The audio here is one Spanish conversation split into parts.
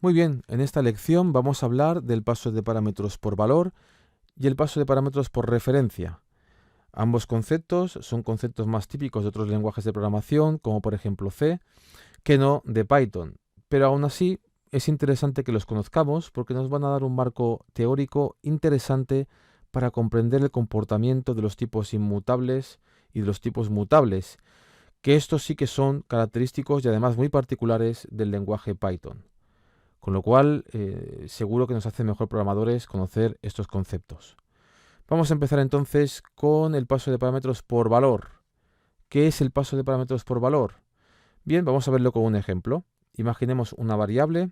Muy bien, en esta lección vamos a hablar del paso de parámetros por valor y el paso de parámetros por referencia. Ambos conceptos son conceptos más típicos de otros lenguajes de programación, como por ejemplo C, que no de Python. Pero aún así es interesante que los conozcamos porque nos van a dar un marco teórico interesante para comprender el comportamiento de los tipos inmutables y de los tipos mutables, que estos sí que son característicos y además muy particulares del lenguaje Python. Con lo cual, seguro que nos hace mejor programadores conocer estos conceptos. Vamos a empezar entonces con el paso de parámetros por valor. ¿Qué es el paso de parámetros por valor? Bien, vamos a verlo con un ejemplo. Imaginemos una variable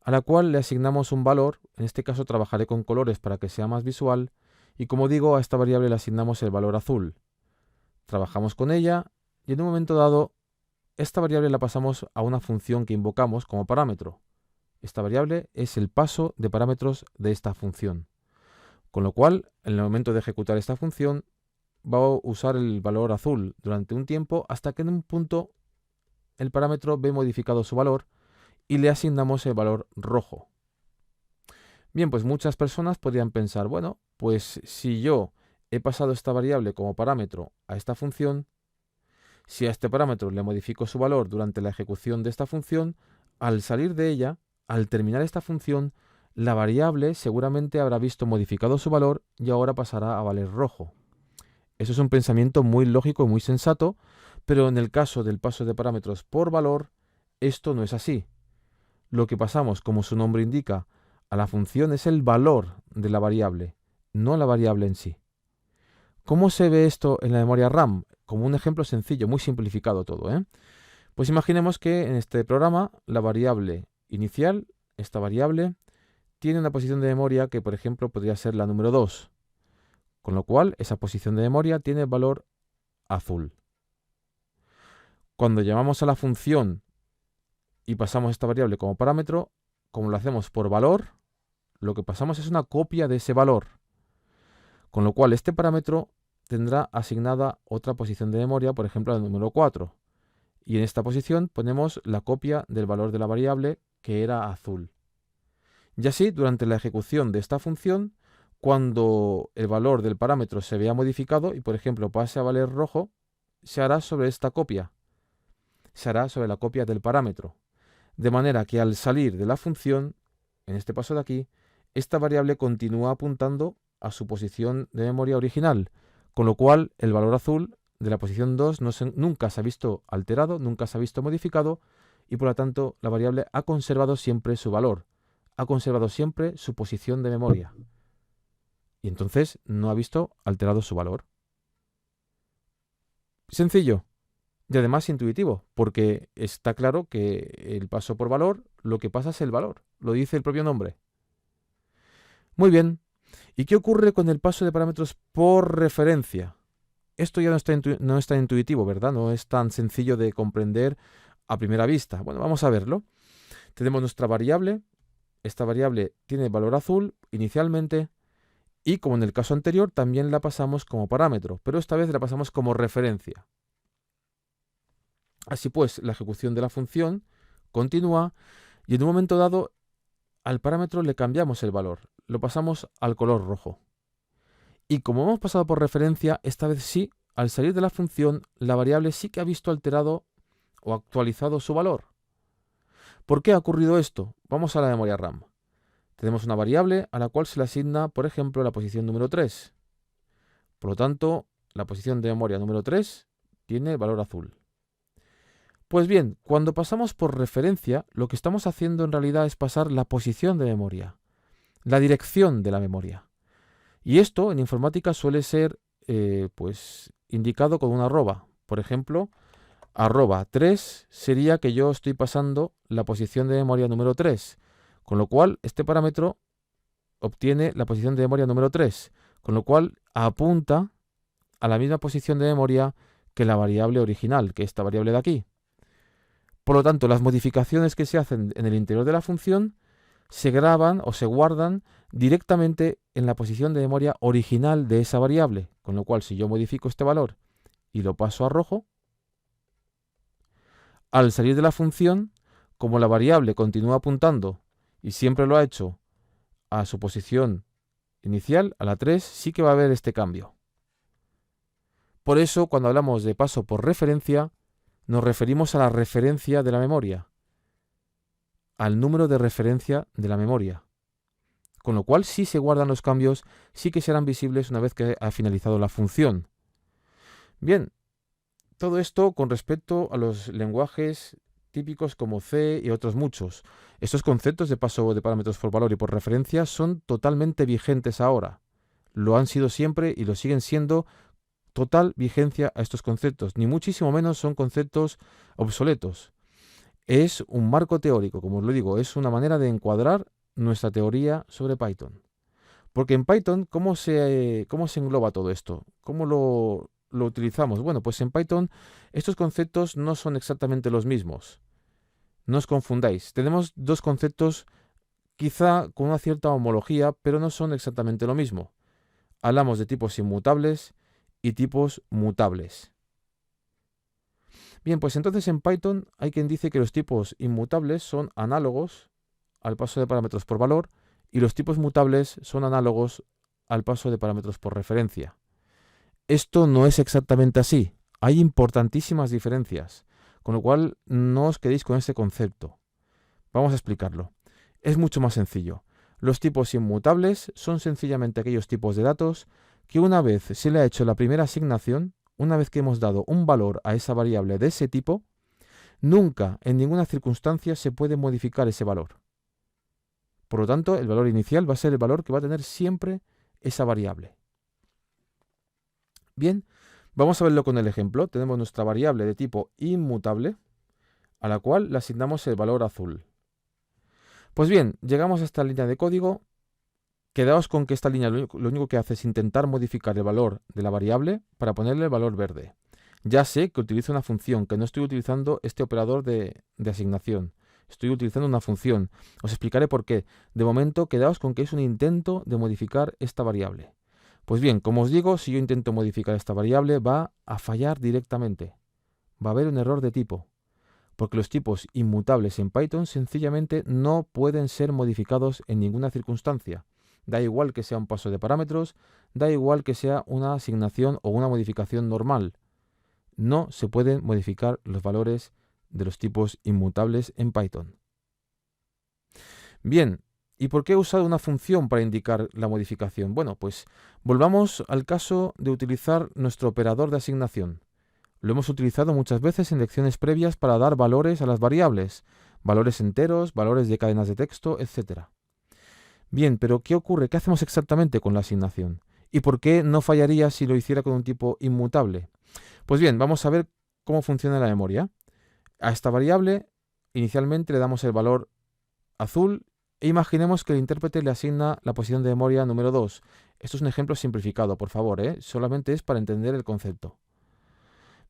a la cual le asignamos un valor. En este caso trabajaré con colores para que sea más visual. Y como digo, a esta variable le asignamos el valor azul. Trabajamos con ella y en un momento dado, esta variable la pasamos a una función que invocamos como parámetro. Esta variable es el paso de parámetros de esta función. Con lo cual, en el momento de ejecutar esta función, va a usar el valor azul durante un tiempo hasta que en un punto el parámetro ve modificado su valor y le asignamos el valor rojo. Bien, pues muchas personas podrían pensar, bueno, pues si yo he pasado esta variable como parámetro a esta función, si a este parámetro le modifico su valor durante la ejecución de esta función, al salir de ella, al terminar esta función, la variable seguramente habrá visto modificado su valor y ahora pasará a valer rojo. Eso es un pensamiento muy lógico y muy sensato, pero en el caso del paso de parámetros por valor, esto no es así. Lo que pasamos, como su nombre indica, a la función es el valor de la variable, no la variable en sí. ¿Cómo se ve esto en la memoria RAM? Como un ejemplo sencillo, muy simplificado todo, ¿eh? Pues imaginemos que en este programa la variable inicial, esta variable, tiene una posición de memoria que, por ejemplo, podría ser la número 2, con lo cual esa posición de memoria tiene el valor azul. Cuando llamamos a la función y pasamos esta variable como parámetro, como lo hacemos por valor, lo que pasamos es una copia de ese valor, con lo cual este parámetro tendrá asignada otra posición de memoria, por ejemplo, la número 4. Y en esta posición ponemos la copia del valor de la variable que era azul. Y así, durante la ejecución de esta función, cuando el valor del parámetro se vea modificado y, por ejemplo, pase a valer rojo, se hará sobre esta copia. Se hará sobre la copia del parámetro. De manera que al salir de la función, en este paso de aquí, esta variable continúa apuntando a su posición de memoria original, con lo cual el valor azul de la posición 2 nunca se ha visto alterado, nunca se ha visto modificado, y por lo tanto la variable ha conservado siempre su valor, ha conservado siempre su posición de memoria. Y entonces no ha visto alterado su valor. Sencillo y además intuitivo, porque está claro que el paso por valor, lo que pasa es el valor, lo dice el propio nombre. Muy bien. ¿Y qué ocurre con el paso de parámetros por referencia? Esto ya no es tan intuitivo, ¿verdad? No es tan sencillo de comprender a primera vista. Bueno, vamos a verlo. Tenemos nuestra variable. Esta variable tiene valor azul inicialmente y, como en el caso anterior, también la pasamos como parámetro, pero esta vez la pasamos como referencia. Así pues, la ejecución de la función continúa y en un momento dado al parámetro le cambiamos el valor, lo pasamos al color rojo. Y como hemos pasado por referencia, esta vez sí, al salir de la función, la variable sí que ha visto alterado o actualizado su valor. ¿Por qué ha ocurrido esto? Vamos a la memoria RAM. Tenemos una variable a la cual se le asigna, por ejemplo, la posición número 3. Por lo tanto, la posición de memoria número 3 tiene el valor azul. Pues bien, cuando pasamos por referencia, lo que estamos haciendo en realidad es pasar la posición de memoria, la dirección de la memoria. Y esto en informática suele ser pues indicado con una arroba. Por ejemplo, arroba 3 sería que yo estoy pasando la posición de memoria número 3, con lo cual este parámetro obtiene la posición de memoria número 3, con lo cual apunta a la misma posición de memoria que la variable original, que esta variable de aquí. Por lo tanto, las modificaciones que se hacen en el interior de la función se graban o se guardan directamente en la posición de memoria original de esa variable, con lo cual si yo modifico este valor y lo paso a rojo, al salir de la función, como la variable continúa apuntando y siempre lo ha hecho a su posición inicial, a la 3, sí que va a haber este cambio. Por eso, cuando hablamos de paso por referencia, nos referimos a la referencia de la memoria, al número de referencia de la memoria. Con lo cual, sí se guardan los cambios, sí que serán visibles una vez que ha finalizado la función. Bien, todo esto con respecto a los lenguajes típicos como C y otros muchos. Estos conceptos de paso de parámetros por valor y por referencia son totalmente vigentes ahora. Lo han sido siempre y lo siguen siendo. Total vigencia a estos conceptos, ni muchísimo menos son conceptos obsoletos. Es un marco teórico, como os lo digo, es una manera de encuadrar nuestra teoría sobre Python. Porque en Python, ¿cómo se engloba todo esto? ¿Cómo lo utilizamos? Bueno, pues en Python estos conceptos no son exactamente los mismos. No os confundáis. Tenemos dos conceptos quizá con una cierta homología, pero no son exactamente lo mismo. Hablamos de tipos inmutables y tipos mutables. Bien, pues entonces en Python hay quien dice que los tipos inmutables son análogos al paso de parámetros por valor y los tipos mutables son análogos al paso de parámetros por referencia. Esto no es exactamente así. Hay importantísimas diferencias, con lo cual no os quedéis con ese concepto. Vamos a explicarlo. Es mucho más sencillo. Los tipos inmutables son sencillamente aquellos tipos de datos que una vez se le ha hecho la primera asignación, una vez que hemos dado un valor a esa variable de ese tipo, nunca en ninguna circunstancia se puede modificar ese valor. Por lo tanto, el valor inicial va a ser el valor que va a tener siempre esa variable. Bien, vamos a verlo con el ejemplo. Tenemos nuestra variable de tipo inmutable, a la cual le asignamos el valor azul. Pues bien, llegamos a esta línea de código. Quedaos con que esta línea lo único que hace es intentar modificar el valor de la variable para ponerle el valor verde. Ya sé que utilizo una función, que no estoy utilizando este operador de asignación. Estoy utilizando una función. Os explicaré por qué. De momento, quedaos con que es un intento de modificar esta variable. Pues bien, como os digo, si yo intento modificar esta variable, va a fallar directamente. Va a haber un error de tipo. Porque los tipos inmutables en Python sencillamente no pueden ser modificados en ninguna circunstancia. Da igual que sea un paso de parámetros, da igual que sea una asignación o una modificación normal. No se pueden modificar los valores de los tipos inmutables en Python. Bien, ¿y por qué he usado una función para indicar la modificación? Bueno, pues volvamos al caso de utilizar nuestro operador de asignación. Lo hemos utilizado muchas veces en lecciones previas para dar valores a las variables, valores enteros, valores de cadenas de texto, etc. Bien, pero ¿qué ocurre? ¿Qué hacemos exactamente con la asignación? ¿Y por qué no fallaría si lo hiciera con un tipo inmutable? Pues bien, vamos a ver cómo funciona la memoria. A esta variable inicialmente le damos el valor azul e imaginemos que el intérprete le asigna la posición de memoria número 2. Esto es un ejemplo simplificado, por favor, solamente es para entender el concepto.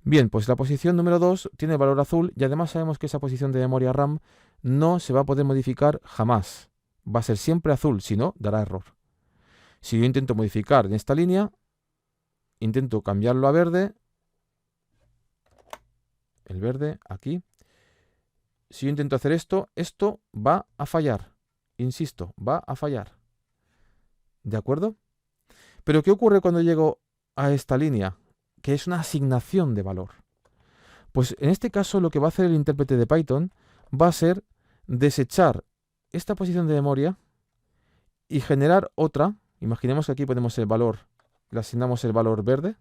Bien, pues la posición número 2 tiene el valor azul y además sabemos que esa posición de memoria RAM no se va a poder modificar jamás. Va a ser siempre azul, si no, dará error. Si yo intento modificar en esta línea, intento cambiarlo a verde, el verde aquí. Si yo intento hacer esto, esto va a fallar. Insisto, va a fallar. ¿De acuerdo? Pero ¿qué ocurre cuando llego a esta línea? Que es una asignación de valor. Pues en este caso lo que va a hacer el intérprete de Python va a ser desechar esta posición de memoria y generar otra. Imaginemos que aquí ponemos el valor, le asignamos el valor verde.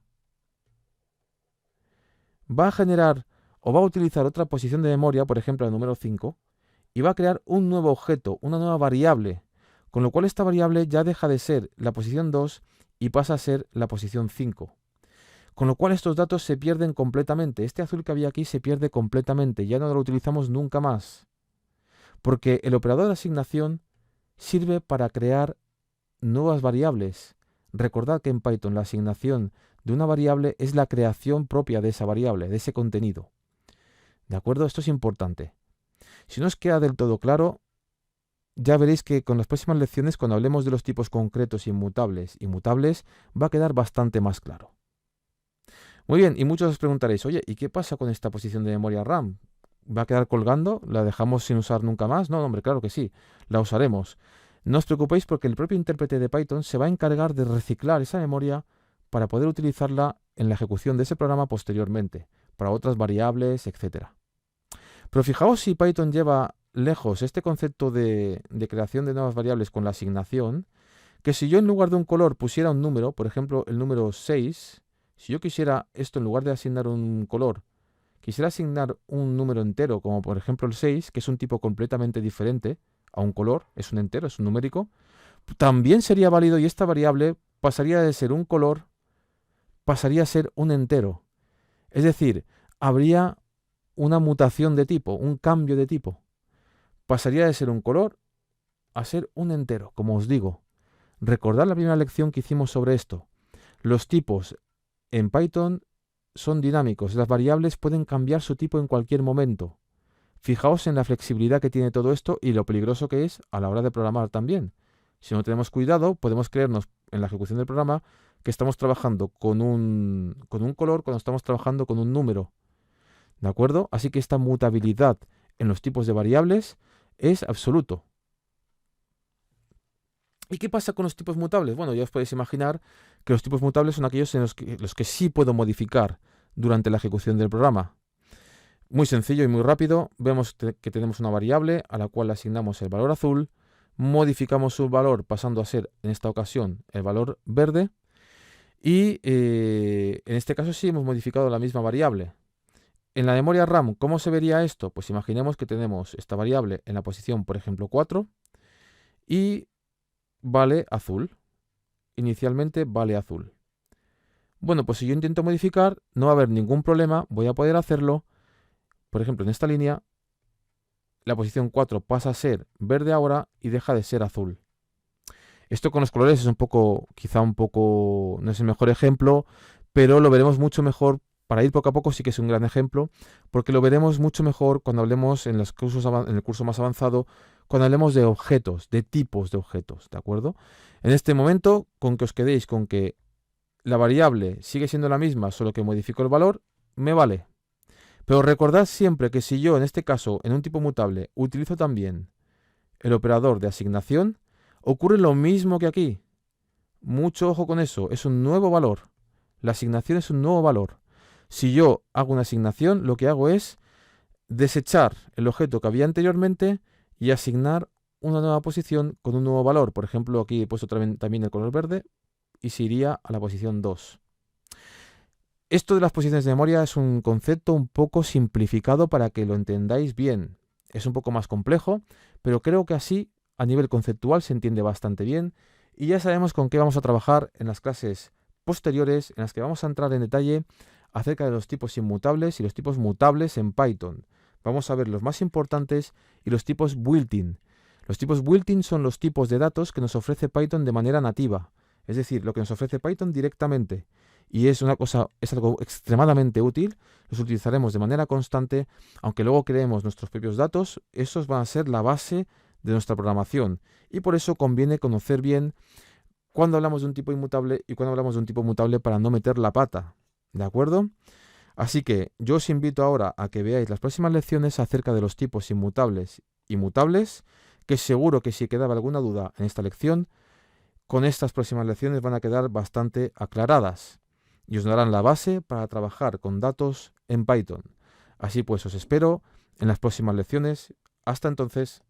Va a generar o va a utilizar otra posición de memoria, por ejemplo el número 5, y va a crear un nuevo objeto, una nueva variable, con lo cual esta variable ya deja de ser la posición 2 y pasa a ser la posición 5. Con lo cual estos datos se pierden completamente. Este azul que había aquí se pierde completamente, ya no lo utilizamos nunca más. Porque el operador de asignación sirve para crear nuevas variables. Recordad que en Python la asignación de una variable es la creación propia de esa variable, de ese contenido. ¿De acuerdo? Esto es importante. Si no os queda del todo claro, ya veréis que con las próximas lecciones, cuando hablemos de los tipos concretos inmutables y mutables, va a quedar bastante más claro. Muy bien, y muchos os preguntaréis, oye, ¿y qué pasa con esta posición de memoria RAM? va a quedar colgando? ¿La dejamos sin usar nunca más? No, hombre, claro que sí, la usaremos. No os preocupéis porque el propio intérprete de Python se va a encargar de reciclar esa memoria para poder utilizarla en la ejecución de ese programa posteriormente, para otras variables, etcétera. Pero fijaos si Python lleva lejos este concepto de creación de nuevas variables con la asignación, que si yo en lugar de un color pusiera un número, por ejemplo el número 6, si yo quisiera esto en lugar de asignar un color, quisiera asignar un número entero, como por ejemplo el 6, que es un tipo completamente diferente a un color, es un entero, es un numérico, también sería válido y esta variable pasaría de ser un color, pasaría a ser un entero. Es decir, habría una mutación de tipo, un cambio de tipo. Pasaría de ser un color a ser un entero, como os digo. Recordad la primera lección que hicimos sobre esto. Los tipos en Python son dinámicos, las variables pueden cambiar su tipo en cualquier momento. Fijaos en la flexibilidad que tiene todo esto y lo peligroso que es a la hora de programar también. Si no tenemos cuidado, podemos creernos en la ejecución del programa que estamos trabajando con un color cuando estamos trabajando con un número. ¿De acuerdo? Así que esta mutabilidad en los tipos de variables es absoluto. ¿Y qué pasa con los tipos mutables? Bueno, ya os podéis imaginar que los tipos mutables son aquellos en los que sí puedo modificar durante la ejecución del programa. Muy sencillo y muy rápido. Vemos que tenemos una variable a la cual le asignamos el valor azul, modificamos su valor pasando a ser, en esta ocasión, el valor verde, y en este caso sí hemos modificado la misma variable. En la memoria RAM, ¿cómo se vería esto? Pues imaginemos que tenemos esta variable en la posición, por ejemplo, 4 y vale azul. Inicialmente vale azul. Bueno, pues si yo intento modificar, no va a haber ningún problema, voy a poder hacerlo. Por ejemplo, en esta línea, la posición 4 pasa a ser verde ahora y deja de ser azul. Esto con los colores es quizá un poco, no es el mejor ejemplo, pero lo veremos mucho mejor. Para ir poco a poco sí que es un gran ejemplo, porque lo veremos mucho mejor cuando hablemos en el curso más avanzado, cuando hablemos de objetos, de tipos de objetos, ¿de acuerdo? En este momento, con que os quedéis con que la variable sigue siendo la misma, solo que modifico el valor, me vale. Pero recordad siempre que si yo, en este caso, en un tipo mutable, utilizo también el operador de asignación, ocurre lo mismo que aquí. Mucho ojo con eso, es un nuevo valor. La asignación es un nuevo valor. Si yo hago una asignación, lo que hago es desechar el objeto que había anteriormente y asignar una nueva posición con un nuevo valor. Por ejemplo, aquí he puesto también el color verde y se iría a la posición 2. Esto de las posiciones de memoria es un concepto un poco simplificado para que lo entendáis bien. Es un poco más complejo, pero creo que así, a nivel conceptual, se entiende bastante bien y ya sabemos con qué vamos a trabajar en las clases posteriores, en las que vamos a entrar en detalle acerca de los tipos inmutables y los tipos mutables en Python. Vamos a ver los más importantes y los tipos built-in. Los tipos built-in son los tipos de datos que nos ofrece Python de manera nativa, es decir, lo que nos ofrece Python directamente. Y es algo extremadamente útil, los utilizaremos de manera constante, aunque luego creemos nuestros propios datos, esos van a ser la base de nuestra programación. Y por eso conviene conocer bien cuándo hablamos de un tipo inmutable y cuándo hablamos de un tipo mutable para no meter la pata. ¿De acuerdo? Así que yo os invito ahora a que veáis las próximas lecciones acerca de los tipos inmutables y mutables, que seguro que si quedaba alguna duda en esta lección, con estas próximas lecciones van a quedar bastante aclaradas y os darán la base para trabajar con datos en Python. Así pues, os espero en las próximas lecciones. Hasta entonces.